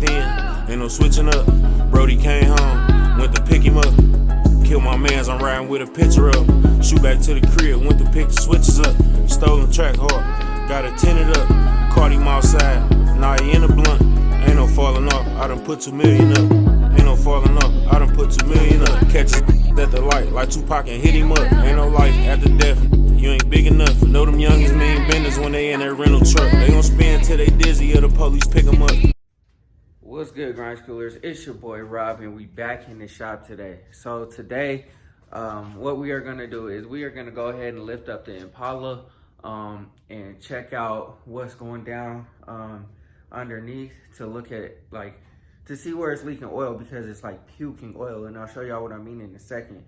locked in, ain't no switching up. Brody came home, went to pick him up. Killed my mans, I'm riding with a picture of. Shoot back to the crib, went to pick the switches up. Stolen track hard, got it tinted up. Caught him outside, now he in a blunt. Ain't no falling off, I done put 2 million up. Ain't no falling off, I done put 2 million up. Catch his at the light, like Tupac and hit him up. Ain't no life after death, you ain't big enough. Know them youngins mean business when they in that rental truck. They gon' spin till they dizzy or the police pick them up. What's good, Grind Schoolers? It's your boy Rob, and we back in the shop today. So today, what we are gonna do is we are gonna go ahead and lift up the Impala and check out what's going down underneath to look at, like, to see where it's leaking oil, because it's like puking oil, and I'll show y'all what I mean in a second.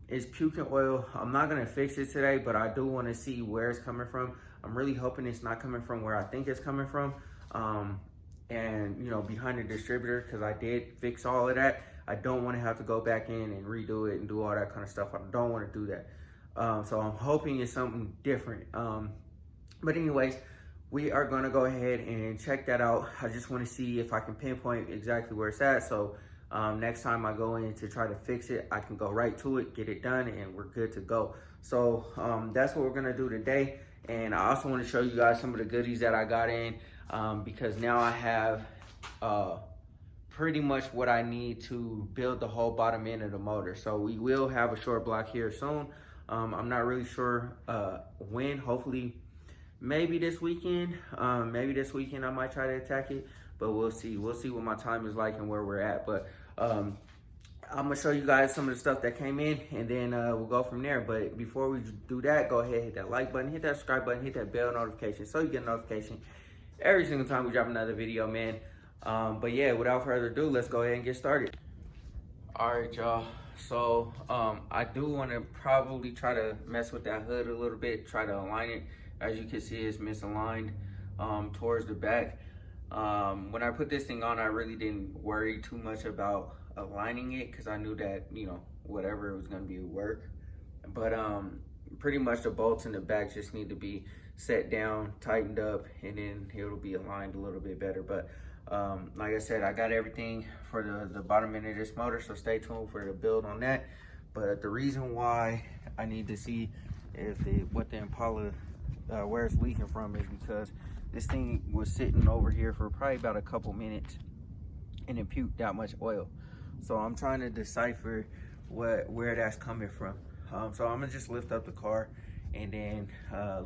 It's puking oil. I'm not gonna fix it today, but I do want to see where it's coming from. I'm really hoping it's not coming from where I think it's coming from, and you know, behind the distributor, because I did fix all of that. I don't want to have to go back in and redo it and do all that kind of stuff. I don't want to do that. So I'm hoping it's something different. But anyways, we are going to go ahead and check that out. I just want to see if I can pinpoint exactly where it's at. So next time I go in to try to fix it, I can go right to it, get it done, and we're good to go. So that's what we're going to do today. And I also want to show you guys some of the goodies that I got in, because now I have pretty much what I need to build the whole bottom end of the motor. So we will have a short block here soon. I'm not really sure when. Hopefully maybe this weekend. Maybe this weekend I might try to attack it, but we'll see. We'll see what my time is like and where we're at. But I'm gonna show you guys some of the stuff that came in, and then we'll go from there. But before we do that, go ahead, hit that like button, hit that subscribe button, hit that bell notification so you get a notification every single time we drop another video, man. But yeah, without further ado, let's go ahead and get started. All right, y'all. So I do want to probably try to mess with that hood a little bit, try to align it. As you can see, it's misaligned towards the back. When I put this thing on, I really didn't worry too much about aligning it, because I knew that, you know, whatever it was going to be would work. But pretty much the bolts in the back just need to be set down, tightened up, and then it'll be aligned a little bit better. But like I said, I got everything for the bottom end of this motor, so stay tuned for the build on that. But the reason why I need to see if what the Impala where it's leaking from is because this thing was sitting over here for probably about a couple minutes and it puked that much oil. So I'm trying to decipher where that's coming from. So I'm gonna just lift up the car and then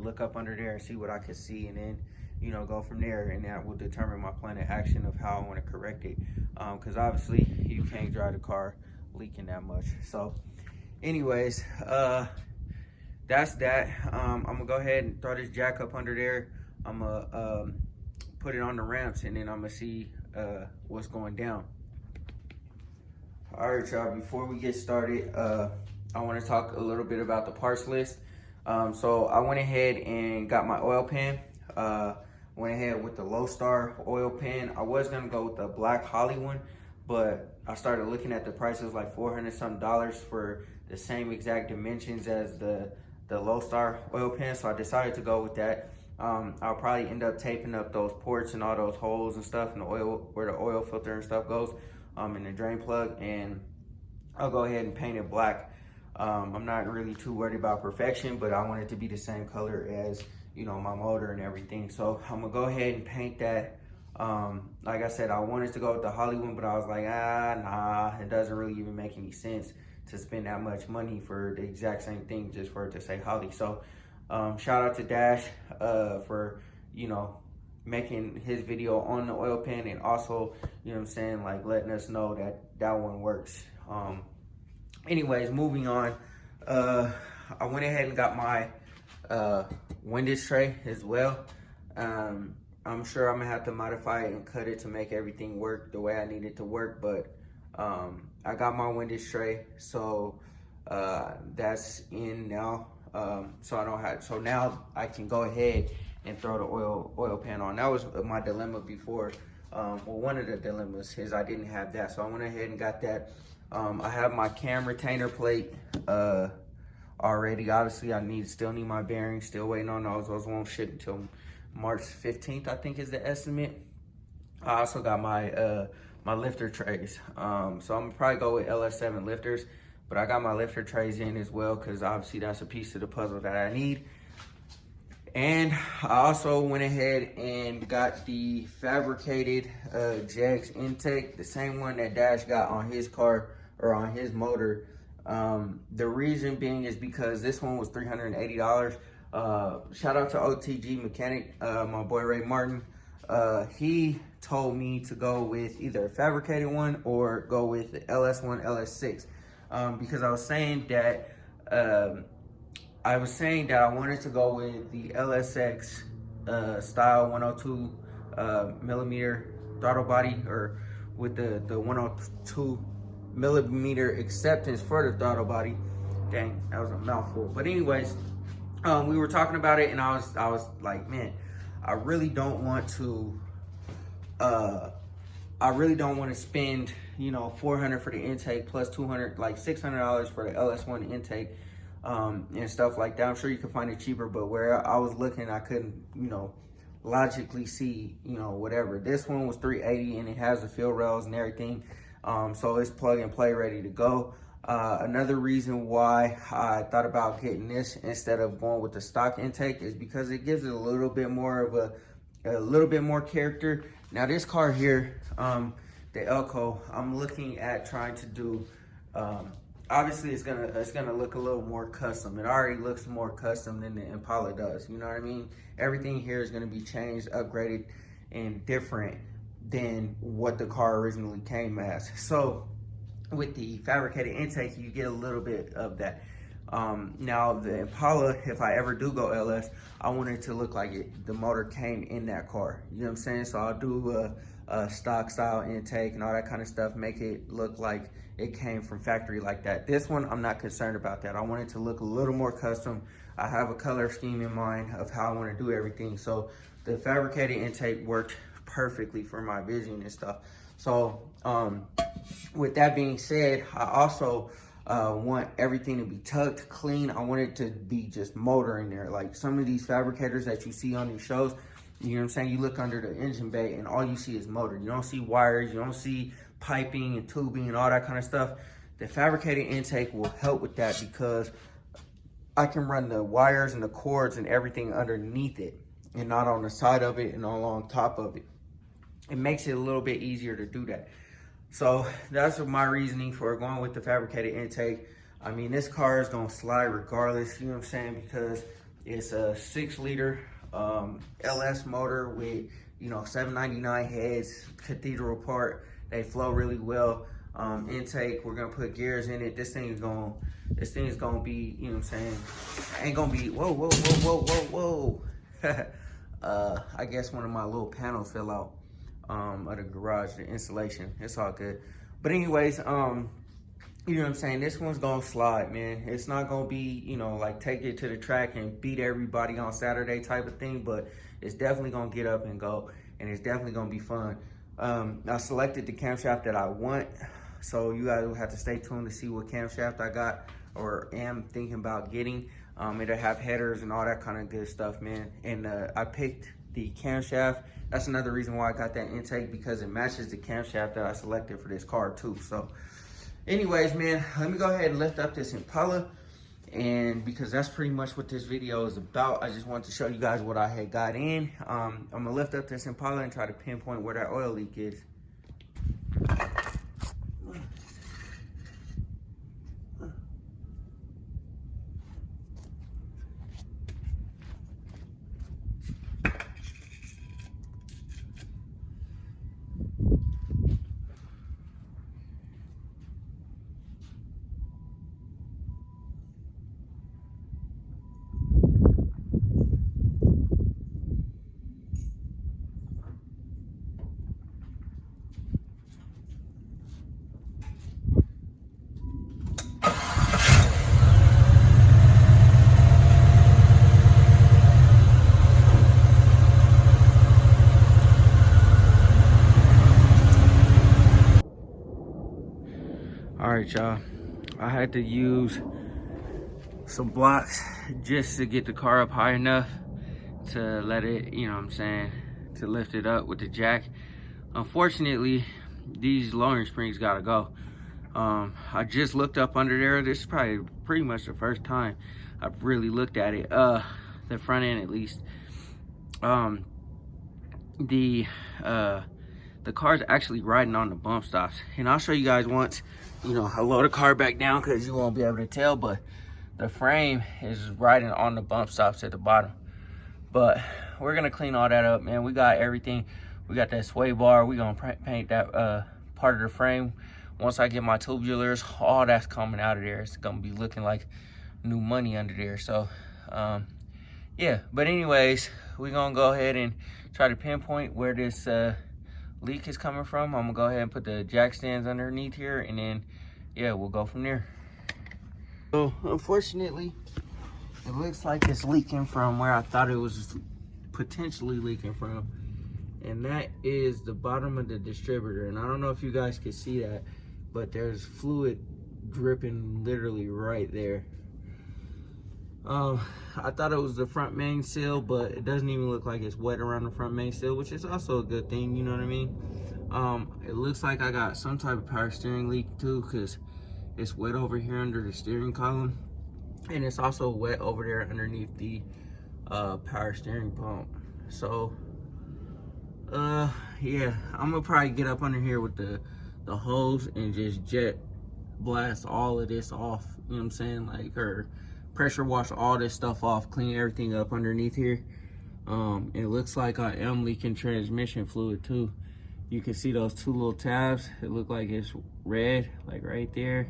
look up under there and see what I can see, and then, you know, go from there, and that will determine my plan of action of how I want to correct it, because obviously you can't drive the car leaking that much. So anyways, that's that. I'm gonna go ahead and throw this jack up under there. I'm gonna put it on the ramps, and then I'm gonna see what's going down. All right, y'all, before we get started, I want to talk a little bit about the parts list. So I went ahead and got my oil pan. Went ahead with the Low Star oil pan. I was gonna go with the Black Holly one, but I started looking at the prices, like $400 something for the same exact dimensions as the Low Star oil pan, so I decided to go with that. I'll probably end up taping up those ports and all those holes and stuff, and the oil, where the oil filter and stuff goes, in the drain plug, and I'll go ahead and paint it black. I'm not really too worried about perfection, but I want it to be the same color as, you know, my motor and everything. So I'm gonna go ahead and paint that. Like I said, I wanted to go with the Holly one, but I was like, nah, it doesn't really even make any sense to spend that much money for the exact same thing just for it to say Holly. So shout out to Dash for, you know, making his video on the oil pan, and also, you know what I'm saying, like letting us know that that one works. Anyways, moving on, I went ahead and got my windage tray as well. I'm sure I'm gonna have to modify it and cut it to make everything work the way I need it to work, but I got my windage tray, so that's in now. So now I can go ahead and throw the oil pan on. That was my dilemma before. Well, one of the dilemmas is I didn't have that, so I went ahead and got that. I have my cam retainer plate already. Obviously, I still need my bearings. Still waiting on those. Those won't ship until March 15th, I think is the estimate. I also got my my lifter trays. So I'm gonna probably go with LS7 lifters, but I got my lifter trays in as well because obviously that's a piece of the puzzle that I need. And I also went ahead and got the fabricated Jegs intake, the same one that Dash got on his car or on his motor. The reason being is because this one was $380. Shout out to OTG Mechanic, my boy Ray Martin. He told me to go with either a fabricated one or go with the LS1, LS6, because I was saying that I wanted to go with the LSX style 102 millimeter throttle body, or with the 102 millimeter acceptance for the throttle body. Dang, that was a mouthful. But anyways, we were talking about it, and I was like, man, I really don't want to spend, you know, $400 for the intake plus $200, like $600 for the LS1 intake, and stuff like that. I'm sure you can find it cheaper, but where I was looking, I couldn't, you know, logically see, you know, whatever. This one was $380 and it has the field rails and everything. So it's plug and play, ready to go. Another reason why I thought about getting this instead of going with the stock intake is because it gives it a little bit more of a little bit more character. Now this car here, the Elko, I'm looking at trying to do, obviously it's gonna look a little more custom. It already looks more custom than the Impala does, you know what I mean? Everything here is gonna be changed, upgraded, and different than what the car originally came as. So with the fabricated intake, you get a little bit of that. Now the Impala, if I ever do go LS, I want it to look like the motor came in that car. You know what I'm saying? So I'll do a stock style intake and all that kind of stuff, make it look like it came from factory like that. This one, I'm not concerned about that. I want it to look a little more custom. I have a color scheme in mind of how I want to do everything. So the fabricated intake worked perfectly for my vision and stuff. So with that being said, I also want everything to be tucked, clean. I want it to be just motor in there. Like some of these fabricators that you see on these shows, you know what I'm saying? You look under the engine bay and all you see is motor. You don't see wires, you don't see piping and tubing and all that kind of stuff. The fabricated intake will help with that because I can run the wires and the cords and everything underneath it and not on the side of it and all on top of it. It makes it a little bit easier to do that. So that's my reasoning for going with the fabricated intake. I mean, this car is gonna slide regardless, you know what I'm saying? Because it's a 6-liter LS motor with, you know, 799 heads, cathedral part. They flow really well. Intake, we're gonna put gears in it. This thing is gonna be, you know what I'm saying? Ain't gonna be, whoa. I guess one of my little panels fell out of the garage, the insulation. It's all good. But anyways, you know what I'm saying? This one's gonna slide, man. It's not gonna be, you know, like take it to the track and beat everybody on Saturday type of thing, but it's definitely gonna get up and go, and it's definitely gonna be fun. I selected the camshaft that I want, so you guys will have to stay tuned to see what camshaft I got or am thinking about getting. It'll have headers and all that kind of good stuff, man. And I picked the camshaft. That's another reason why I got that intake, because it matches the camshaft that I selected for this car too. So anyways, man, let me go ahead and lift up this Impala, and because that's pretty much what this video is about. I just wanted to show you guys what I had got in. I'm gonna lift up this Impala and try to pinpoint where that oil leak is. All right, y'all, I had to use some blocks just to get the car up high enough to let it, you know what I'm saying, to lift it up with the jack. unfortunately, these lowering springs gotta go. I just looked up under there. This is probably pretty much the first time I've really looked at it, the front end at least. The car's actually riding on the bump stops, and I'll show you guys once, you know, I load the car back down because you won't be able to tell, but the frame is riding on the bump stops at the bottom. But we're gonna clean all that up, man. We got everything. We got that sway bar. We gonna paint that part of the frame. Once I get my tubulars, all that's coming out of there. It's gonna be looking like new money under there. So yeah, but anyways, we're gonna go ahead and try to pinpoint where this leak is coming from. I'm gonna go ahead and put the jack stands underneath here, and then yeah, we'll go from there. So unfortunately, it looks like it's leaking from where I thought it was potentially leaking from, and that is the bottom of the distributor. And I don't know if you guys can see that, but there's fluid dripping literally right there. I thought it was the front main seal, but it doesn't even look like it's wet around the front main seal, which is also a good thing, you know what I mean? It looks like I got some type of power steering leak too, because it's wet over here under the steering column, and it's also wet over there underneath the power steering pump. So yeah, I'm gonna probably get up under here with the hose and just jet blast all of this off, you know what I'm saying, like, or pressure wash all this stuff off, clean everything up underneath here. It looks like I am leaking transmission fluid too. You can see those two little tabs. It look like it's red, like right there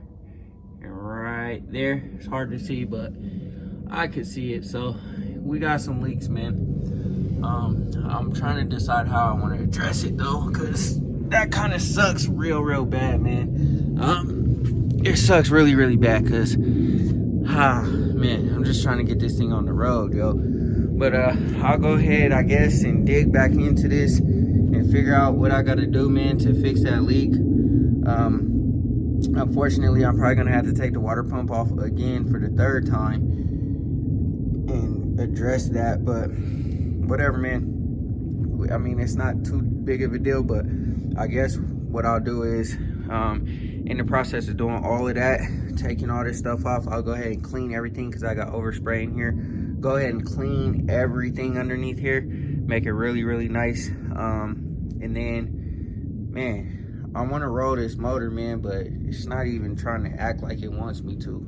and right there. It's hard to see, but I could see it. So we got some leaks, man. I'm trying to decide how I want to address it though, because that kind of sucks real bad, man. It sucks really bad, because man, I'm just trying to get this thing on the road, yo. But I'll go ahead, I guess, and dig back into this and figure out what I gotta do, man, to fix that leak. Unfortunately, I'm probably gonna have to take the water pump off again for the third time and address that, but whatever, man. I mean, it's not too big of a deal, but I guess what I'll do is, in the process of doing all of that, taking all this stuff off, I'll go ahead and clean everything, because I got overspray in here. Go ahead and clean everything underneath here, make it really nice. And then, man, I want to roll this motor, man, but it's not even trying to act like it wants me to.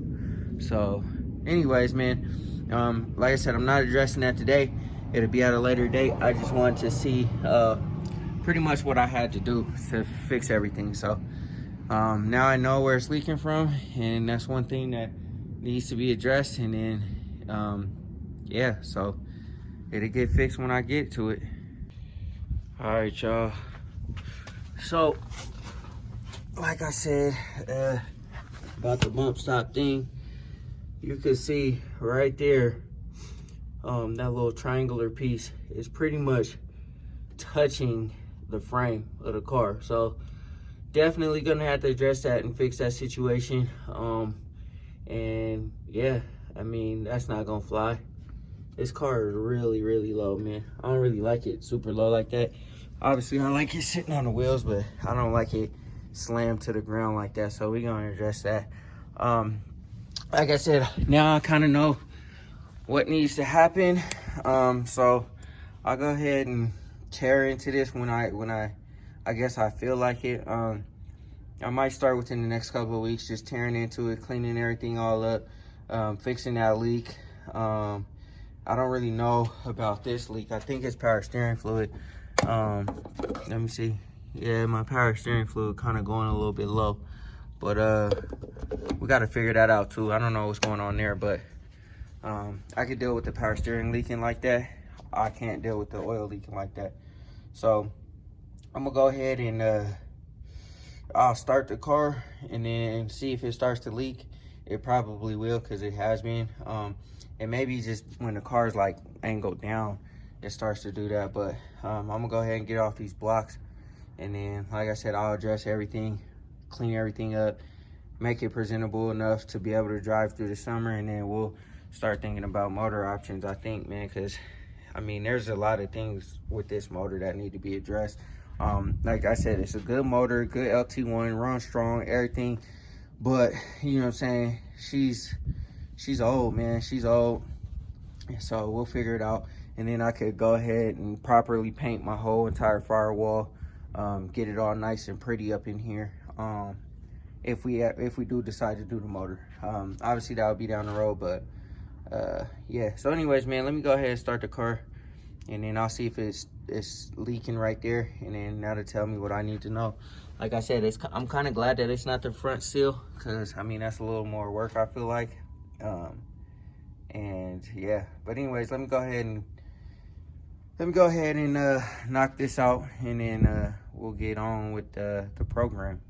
So anyways, man, like I said, I'm not addressing that today. It'll be at a later date. I just wanted to see pretty much what I had to do to fix everything. So now I know where it's leaking from, and that's one thing that needs to be addressed. And then yeah, so it'll get fixed when I get to it. All right, y'all, so like I said about the bump stop thing, you can see right there, that little triangular piece is pretty much touching the frame of the car. So definitely gonna have to address that and fix that situation. And yeah, I mean, that's not gonna fly. This car is really low, man. I don't really like it super low like that. Obviously, I like it sitting on the wheels, but I don't like it slammed to the ground like that. So we're gonna address that. Like I said, now I kind of know what needs to happen. So I'll go ahead and tear into this when I guess I feel like it. I might start within the next couple of weeks, just tearing into it, cleaning everything all up, fixing that leak. I don't really know about this leak. I think it's power steering fluid. Let me see. Yeah, my power steering fluid kind of going a little bit low, but we got to figure that out too. I don't know what's going on there, but I could deal with the power steering leaking like that. I can't deal with the oil leaking like that. So I'm gonna go ahead and I'll start the car and then see if it starts to leak. It probably will, because it has been. And maybe just when the car's like angled down, it starts to do that. But I'm gonna go ahead and get off these blocks, and then, like I said, I'll address everything, clean everything up, make it presentable enough to be able to drive through the summer, and then we'll start thinking about motor options, I think, man, because I mean, there's a lot of things with this motor that need to be addressed. Like I said, it's a good motor, good LT1, runs strong, everything. But you know what I'm saying, she's old, man. She's old. So we'll figure it out, and then I could go ahead and properly paint my whole entire firewall, get it all nice and pretty up in here. If we do decide to do the motor, obviously that would be down the road, but yeah. So anyways, man, let me go ahead and start the car, and then I'll see if it's leaking right there, and then that'll tell me what I need to know. Like I said, I'm kind of glad that it's not the front seal, because I mean that's a little more work, I feel like. And yeah, but anyways, let me go ahead and knock this out, and then we'll get on with the program.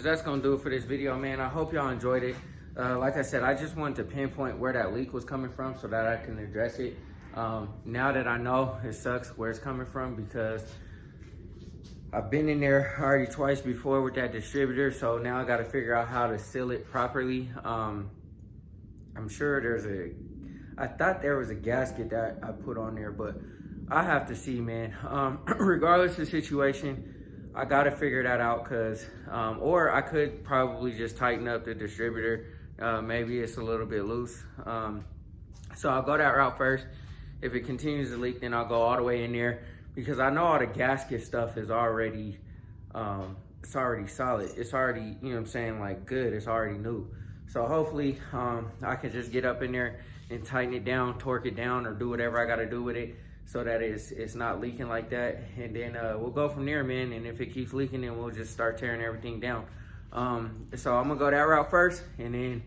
That's gonna do it for this video, man. I hope y'all enjoyed it. Like I said, I just wanted to pinpoint where that leak was coming from so that I can address it. Now that I know, it sucks where it's coming from, because I've been in there already twice before with that distributor, so now I got to figure out how to seal it properly. I'm sure I thought there was a gasket that I put on there, but I have to see, man. Regardless of the situation, I gotta figure that out, because or I could probably just tighten up the distributor. Maybe it's a little bit loose. So I'll go that route first. If it continues to leak, then I'll go all the way in there, because I know all the gasket stuff is already it's already solid. It's already, you know what I'm saying, like good. It's already new. So hopefully I can just get up in there and tighten it down, torque it down, or do whatever I gotta do with it, so that it's not leaking like that. And then we'll go from there, man. And if it keeps leaking, then we'll just start tearing everything down. So I'm gonna go that route first, and then,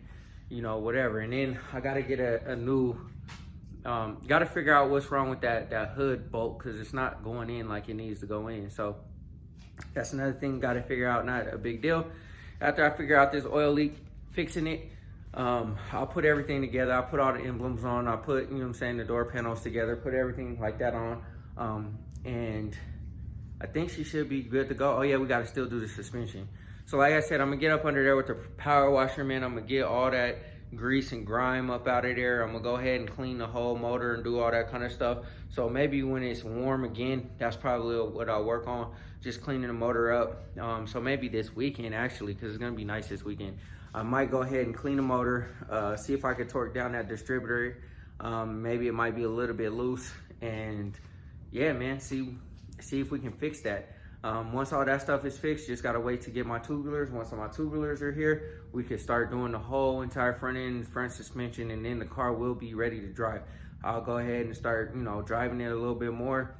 you know, whatever. And then I gotta get a new, gotta figure out what's wrong with that hood bolt, because it's not going in like it needs to go in. So that's another thing, gotta figure out, not a big deal. After I figure out this oil leak, fixing it, I'll put everything together. I'll put all the emblems on. I'll put, you know what I'm saying, the door panels together, put everything like that on. And I think she should be good to go. Oh yeah, we gotta still do the suspension. So like I said, I'm gonna get up under there with the power washer, man. I'm gonna get all that grease and grime up out of there. I'm gonna go ahead and clean the whole motor and do all that kind of stuff. So maybe when it's warm again, that's probably what I'll work on, just cleaning the motor up. So maybe this weekend, actually, because it's gonna be nice this weekend, I might go ahead and clean the motor, see if I can torque down that distributor. Maybe it might be a little bit loose, and yeah, man, see if we can fix that. Once all that stuff is fixed, just gotta wait to get my tubulars. Once all my tubulars are here, we can start doing the whole entire front end, front suspension, and then the car will be ready to drive. I'll go ahead and start, you know, driving it a little bit more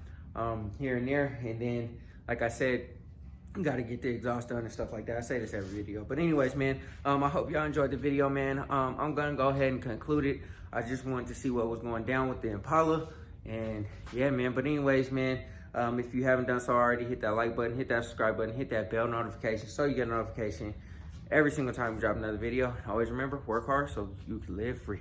here and there, and then, like I said, got to get the exhaust done and stuff like that. I say this every video, but anyways, man, I hope y'all enjoyed the video, man. I'm gonna go ahead and conclude it. I just wanted to see what was going down with the Impala, and yeah, man. But anyways, man, if you haven't done so already, hit that like button, hit that subscribe button, hit that bell notification so you get a notification every single time we drop another video. Always remember, work hard so you can live free.